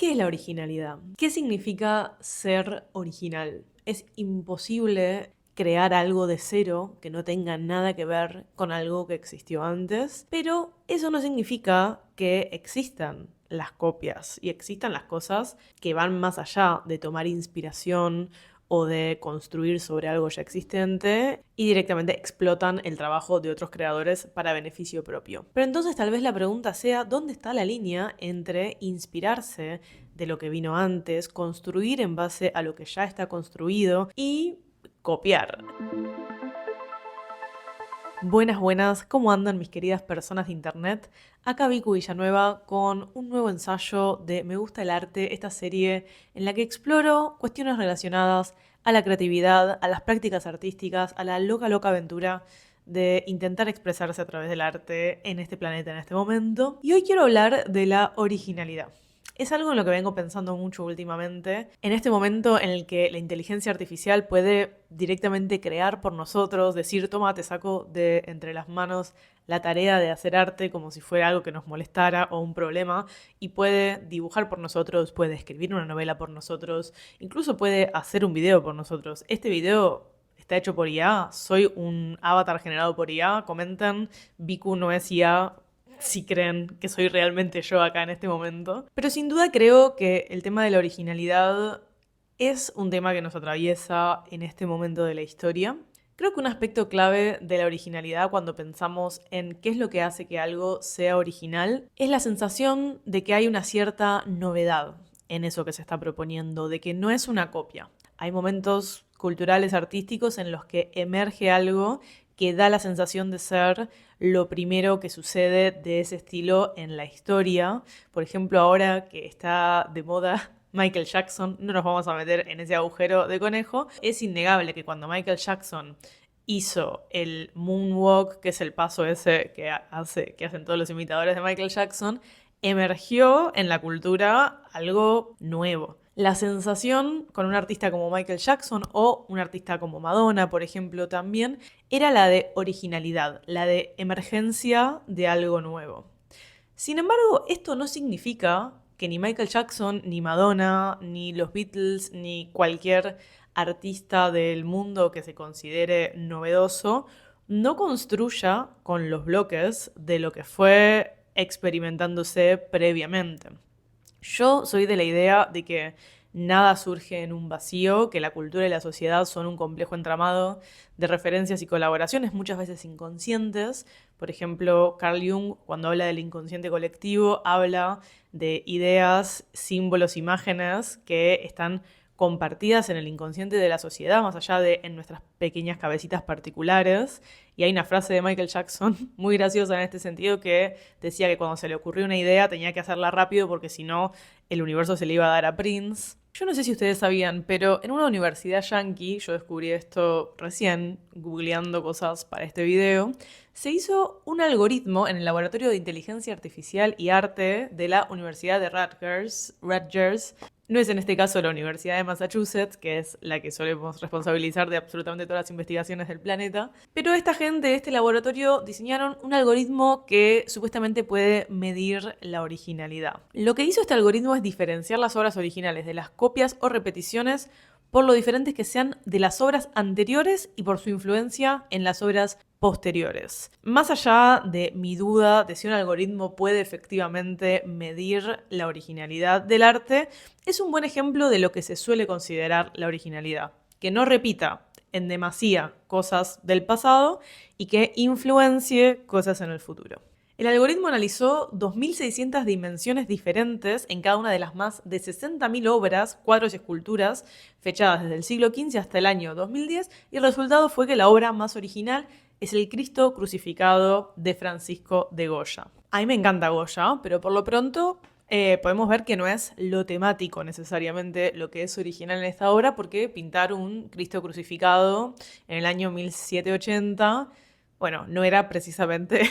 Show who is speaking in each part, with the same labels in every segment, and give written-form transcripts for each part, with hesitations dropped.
Speaker 1: ¿Qué es la originalidad? ¿Qué significa ser original? Es imposible crear algo de cero que no tenga nada que ver con algo que existió antes, pero eso no significa que existan las copias y existan las cosas que van más allá de tomar inspiración o de construir sobre algo ya existente y directamente explotan el trabajo de otros creadores para beneficio propio. Pero entonces tal vez la pregunta sea, ¿dónde está la línea entre inspirarse de lo que vino antes, construir en base a lo que ya está construido y copiar? Buenas, buenas, ¿cómo andan mis queridas personas de internet? Acá Vicu Villanueva con un nuevo ensayo de Me gusta el arte, esta serie en la que exploro cuestiones relacionadas a la creatividad, a las prácticas artísticas, a la loca loca aventura de intentar expresarse a través del arte en este planeta en este momento. Y hoy quiero hablar de la originalidad. Es algo en lo que vengo pensando mucho últimamente. En este momento en el que la inteligencia artificial puede directamente crear por nosotros, decir, toma, te saco de entre las manos la tarea de hacer arte como si fuera algo que nos molestara o un problema, y puede dibujar por nosotros, puede escribir una novela por nosotros, incluso puede hacer un video por nosotros. Este video está hecho por IA, soy un avatar generado por IA, comenten, Viku no es IA, si creen que soy realmente yo acá en este momento. Pero sin duda creo que el tema de la originalidad es un tema que nos atraviesa en este momento de la historia. Creo que un aspecto clave de la originalidad cuando pensamos en qué es lo que hace que algo sea original es la sensación de que hay una cierta novedad en eso que se está proponiendo, de que no es una copia. Hay momentos culturales, artísticos en los que emerge algo que da la sensación de ser lo primero que sucede de ese estilo en la historia. Por ejemplo, ahora que está de moda Michael Jackson, no nos vamos a meter en ese agujero de conejo, es innegable que cuando Michael Jackson hizo el moonwalk, que es el paso ese que hacen todos los imitadores de Michael Jackson, emergió en la cultura algo nuevo. La sensación con un artista como Michael Jackson o un artista como Madonna, por ejemplo, también, era la de originalidad, la de emergencia de algo nuevo. Sin embargo, esto no significa que ni Michael Jackson, ni Madonna, ni los Beatles, ni cualquier artista del mundo que se considere novedoso, no construya con los bloques de lo que fue experimentándose previamente. Yo soy de la idea de que nada surge en un vacío, que la cultura y la sociedad son un complejo entramado de referencias y colaboraciones, muchas veces inconscientes. Por ejemplo, Carl Jung, cuando habla del inconsciente colectivo, habla de ideas, símbolos, imágenes que están compartidas en el inconsciente de la sociedad, más allá de en nuestras pequeñas cabecitas particulares. Y hay una frase de Michael Jackson muy graciosa en este sentido que decía que cuando se le ocurrió una idea tenía que hacerla rápido porque si no el universo se le iba a dar a Prince. Yo no sé si ustedes sabían, pero en una universidad yankee, yo descubrí esto recién, googleando cosas para este video, se hizo un algoritmo en el Laboratorio de Inteligencia Artificial y Arte de la Universidad de Rutgers. No es en este caso la Universidad de Massachusetts, que es la que solemos responsabilizar de absolutamente todas las investigaciones del planeta, pero esta gente de este laboratorio diseñaron un algoritmo que supuestamente puede medir la originalidad. Lo que hizo este algoritmo es diferenciar las obras originales de las copias o repeticiones por lo diferentes que sean de las obras anteriores y por su influencia en las obras posteriores. Más allá de mi duda de si un algoritmo puede efectivamente medir la originalidad del arte, es un buen ejemplo de lo que se suele considerar la originalidad, que no repita en demasía cosas del pasado y que influencie cosas en el futuro. El algoritmo analizó 2.600 dimensiones diferentes en cada una de las más de 60.000 obras, cuadros y esculturas fechadas desde el siglo XV hasta el año 2010 y el resultado fue que la obra más original es el Cristo crucificado de Francisco de Goya. A mí me encanta Goya, pero por lo pronto podemos ver que no es lo temático necesariamente lo que es original en esta obra, porque pintar un Cristo crucificado en el año 1780, bueno, no era precisamente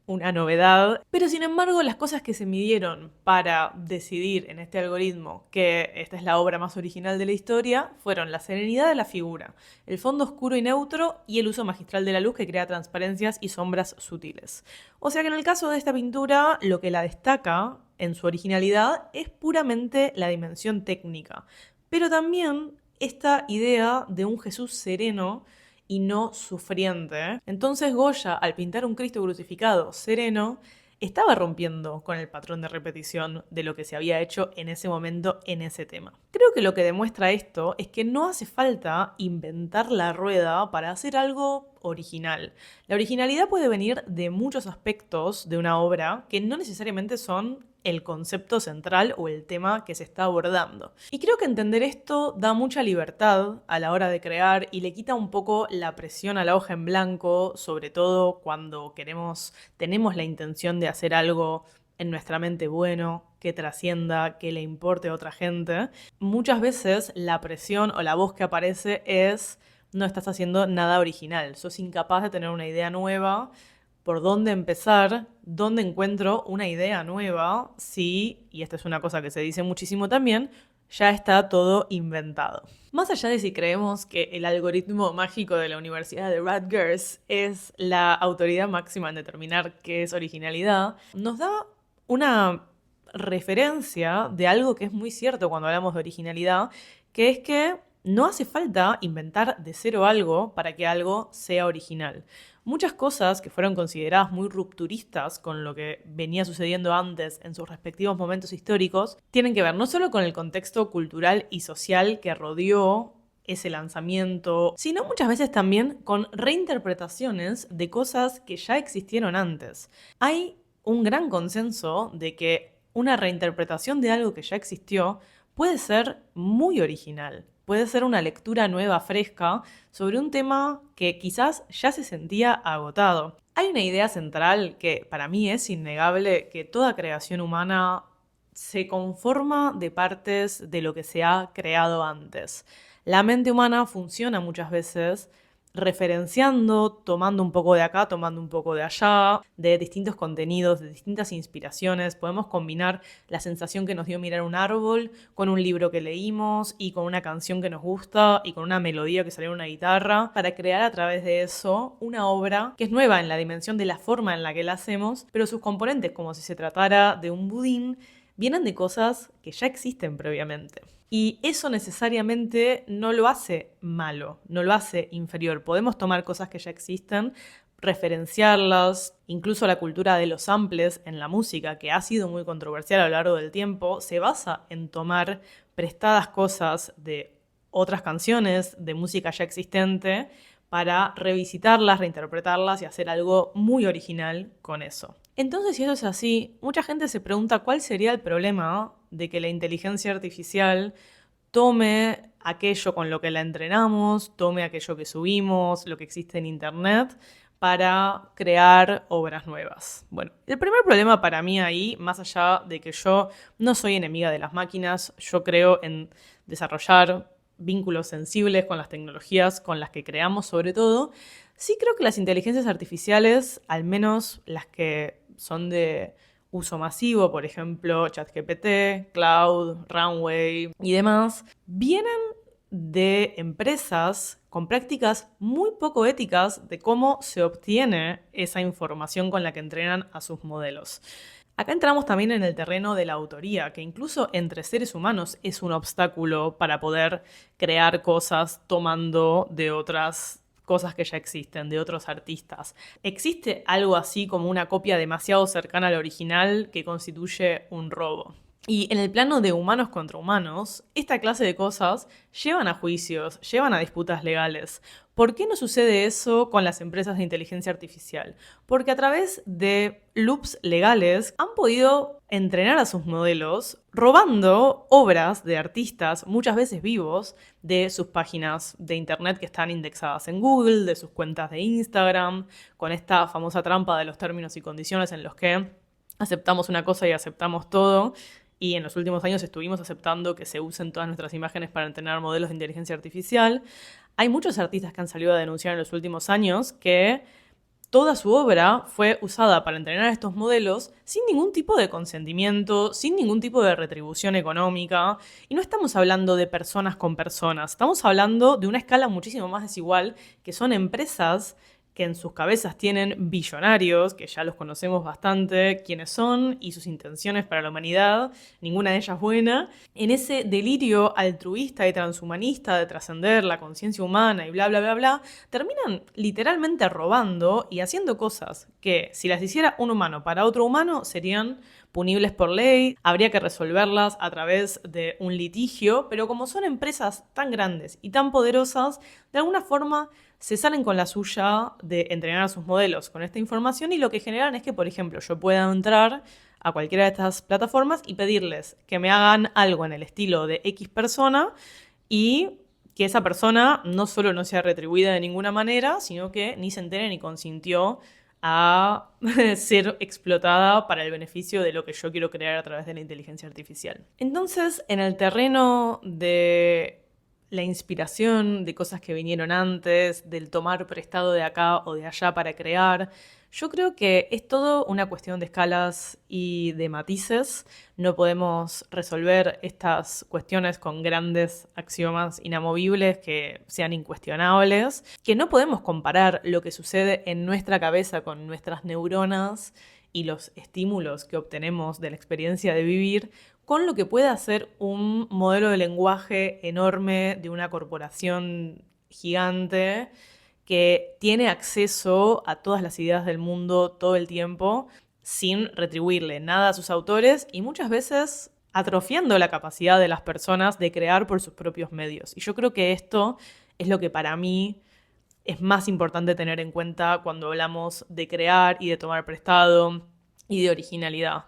Speaker 1: una novedad, pero sin embargo las cosas que se midieron para decidir en este algoritmo que esta es la obra más original de la historia fueron la serenidad de la figura, el fondo oscuro y neutro y el uso magistral de la luz que crea transparencias y sombras sutiles. O sea que en el caso de esta pintura lo que la destaca en su originalidad es puramente la dimensión técnica, pero también esta idea de un Jesús sereno y no sufriente. Entonces Goya, al pintar un Cristo crucificado sereno, estaba rompiendo con el patrón de repetición de lo que se había hecho en ese momento en ese tema. Creo que lo que demuestra esto es que no hace falta inventar la rueda para hacer algo original. La originalidad puede venir de muchos aspectos de una obra que no necesariamente son el concepto central o el tema que se está abordando. Y creo que entender esto da mucha libertad a la hora de crear y le quita un poco la presión a la hoja en blanco, sobre todo cuando tenemos la intención de hacer algo en nuestra mente bueno, que trascienda, que le importe a otra gente. Muchas veces la presión o la voz que aparece es: no estás haciendo nada original, sos incapaz de tener una idea nueva. ¿Por dónde empezar? ¿Dónde encuentro una idea nueva? Si, y esta es una cosa que se dice muchísimo también, ya está todo inventado. Más allá de si creemos que el algoritmo mágico de la Universidad de Rutgers es la autoridad máxima en determinar qué es originalidad, nos da una referencia de algo que es muy cierto cuando hablamos de originalidad, que es que no hace falta inventar de cero algo para que algo sea original. Muchas cosas que fueron consideradas muy rupturistas con lo que venía sucediendo antes en sus respectivos momentos históricos tienen que ver no solo con el contexto cultural y social que rodeó ese lanzamiento, sino muchas veces también con reinterpretaciones de cosas que ya existieron antes. Hay un gran consenso de que una reinterpretación de algo que ya existió puede ser muy original. Puede ser una lectura nueva, fresca, sobre un tema que quizás ya se sentía agotado. Hay una idea central que para mí es innegable, que toda creación humana se conforma de partes de lo que se ha creado antes. La mente humana funciona muchas veces referenciando, tomando un poco de acá, tomando un poco de allá, de distintos contenidos, de distintas inspiraciones. Podemos combinar la sensación que nos dio mirar un árbol con un libro que leímos y con una canción que nos gusta y con una melodía que salió en una guitarra para crear a través de eso una obra que es nueva en la dimensión de la forma en la que la hacemos, pero sus componentes, como si se tratara de un budín, vienen de cosas que ya existen previamente. Y eso necesariamente no lo hace malo, no lo hace inferior. Podemos tomar cosas que ya existen, referenciarlas, incluso la cultura de los samples en la música, que ha sido muy controversial a lo largo del tiempo, se basa en tomar prestadas cosas de otras canciones, de música ya existente, para revisitarlas, reinterpretarlas y hacer algo muy original con eso. Entonces, si eso es así, mucha gente se pregunta cuál sería el problema de que la inteligencia artificial tome aquello con lo que la entrenamos, tome aquello que subimos, lo que existe en Internet, para crear obras nuevas. Bueno, el primer problema para mí ahí, más allá de que yo no soy enemiga de las máquinas, yo creo en desarrollar vínculos sensibles con las tecnologías con las que creamos sobre todo, sí creo que las inteligencias artificiales, al menos las que son de uso masivo, por ejemplo, ChatGPT, Cloud, Runway y demás, vienen de empresas con prácticas muy poco éticas de cómo se obtiene esa información con la que entrenan a sus modelos. Acá entramos también en el terreno de la autoría, que incluso entre seres humanos es un obstáculo para poder crear cosas tomando de otras cosas que ya existen, de otros artistas. ¿Existe algo así como una copia demasiado cercana al original que constituye un robo? Y en el plano de humanos contra humanos, esta clase de cosas llevan a juicios, llevan a disputas legales. ¿Por qué no sucede eso con las empresas de inteligencia artificial? Porque a través de loops legales han podido entrenar a sus modelos robando obras de artistas, muchas veces vivos, de sus páginas de internet que están indexadas en Google, de sus cuentas de Instagram, con esta famosa trampa de los términos y condiciones en los que aceptamos una cosa y aceptamos todo. Y en los últimos años estuvimos aceptando que se usen todas nuestras imágenes para entrenar modelos de inteligencia artificial. Hay muchos artistas que han salido a denunciar en los últimos años que toda su obra fue usada para entrenar a estos modelos sin ningún tipo de consentimiento, sin ningún tipo de retribución económica. Y no estamos hablando de personas con personas, estamos hablando de una escala muchísimo más desigual, que son empresas que en sus cabezas tienen billonarios, que ya los conocemos bastante, quiénes son y sus intenciones para la humanidad, ninguna de ellas buena, en ese delirio altruista y transhumanista de trascender la conciencia humana y bla, bla, bla, bla, terminan literalmente robando y haciendo cosas que, si las hiciera un humano para otro humano, serían punibles por ley, habría que resolverlas a través de un litigio, pero como son empresas tan grandes y tan poderosas, de alguna forma se salen con la suya de entrenar a sus modelos con esta información y lo que generan es que, por ejemplo, yo pueda entrar a cualquiera de estas plataformas y pedirles que me hagan algo en el estilo de X persona y que esa persona no solo no sea retribuida de ninguna manera, sino que ni se entere ni consintió a ser explotada para el beneficio de lo que yo quiero crear a través de la inteligencia artificial. Entonces, en el terreno de la inspiración, de cosas que vinieron antes, del tomar prestado de acá o de allá para crear, yo creo que es todo una cuestión de escalas y de matices. No podemos resolver estas cuestiones con grandes axiomas inamovibles que sean incuestionables, que no podemos comparar lo que sucede en nuestra cabeza con nuestras neuronas y los estímulos que obtenemos de la experiencia de vivir con lo que puede hacer un modelo de lenguaje enorme de una corporación gigante que tiene acceso a todas las ideas del mundo todo el tiempo sin retribuirle nada a sus autores y muchas veces atrofiando la capacidad de las personas de crear por sus propios medios. Y yo creo que esto es lo que para mí es más importante tener en cuenta cuando hablamos de crear y de tomar prestado y de originalidad.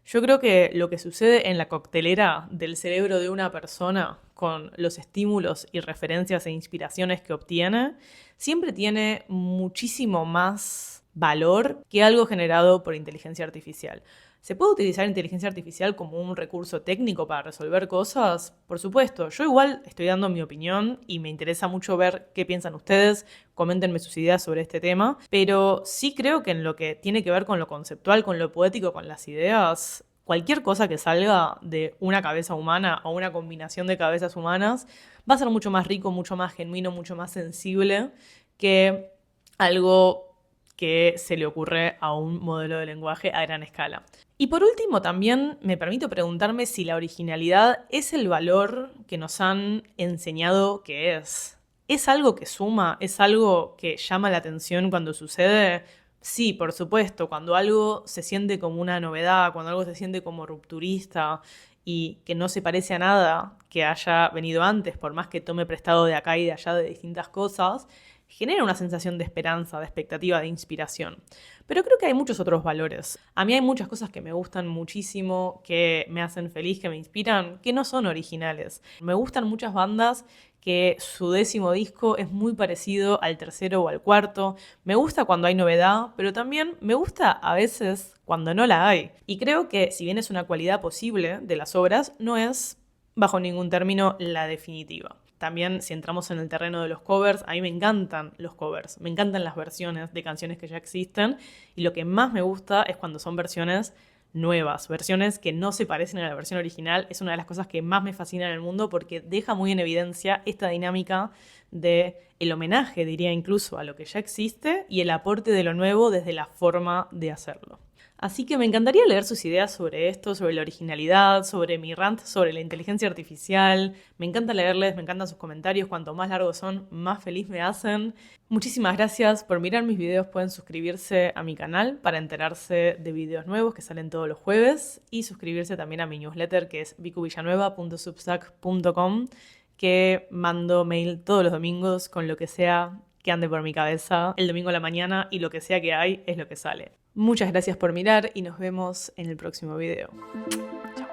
Speaker 1: Yo creo que lo que sucede en la coctelera del cerebro de una persona con los estímulos y referencias e inspiraciones que obtiene siempre tiene muchísimo más valor que algo generado por inteligencia artificial. ¿Se puede utilizar inteligencia artificial como un recurso técnico para resolver cosas? Por supuesto, yo igual estoy dando mi opinión y me interesa mucho ver qué piensan ustedes, coméntenme sus ideas sobre este tema, pero sí creo que en lo que tiene que ver con lo conceptual, con lo poético, con las ideas, cualquier cosa que salga de una cabeza humana o una combinación de cabezas humanas va a ser mucho más rico, mucho más genuino, mucho más sensible que algo que se le ocurre a un modelo de lenguaje a gran escala. Y por último, también me permito preguntarme si la originalidad es el valor que nos han enseñado que es. ¿Es algo que suma? ¿Es algo que llama la atención cuando sucede? Sí, por supuesto, cuando algo se siente como una novedad, cuando algo se siente como rupturista y que no se parece a nada que haya venido antes, por más que tome prestado de acá y de allá de distintas cosas, genera una sensación de esperanza, de expectativa, de inspiración. Pero creo que hay muchos otros valores. A mí hay muchas cosas que me gustan muchísimo, que me hacen feliz, que me inspiran, que no son originales. Me gustan muchas bandas que su 10º disco es muy parecido al tercero o al cuarto. Me gusta cuando hay novedad, pero también me gusta a veces cuando no la hay. Y creo que si bien es una cualidad posible de las obras, no es bajo ningún término la definitiva. También, si entramos en el terreno de los covers, a mí me encantan los covers, me encantan las versiones de canciones que ya existen y lo que más me gusta es cuando son versiones nuevas, versiones que no se parecen a la versión original. Es una de las cosas que más me fascina en el mundo porque deja muy en evidencia esta dinámica de el homenaje, diría incluso, a lo que ya existe y el aporte de lo nuevo desde la forma de hacerlo. Así que me encantaría leer sus ideas sobre esto, sobre la originalidad, sobre mi rant, sobre la inteligencia artificial. Me encanta leerles, me encantan sus comentarios. Cuanto más largos son, más feliz me hacen. Muchísimas gracias por mirar mis videos. Pueden suscribirse a mi canal para enterarse de videos nuevos que salen todos los jueves y suscribirse también a mi newsletter que es vicuvillanueva.substack.com, que mando mail todos los domingos con lo que sea que ande por mi cabeza el domingo a la mañana y lo que sea que hay es lo que sale. Muchas gracias por mirar y nos vemos en el próximo video. Chao.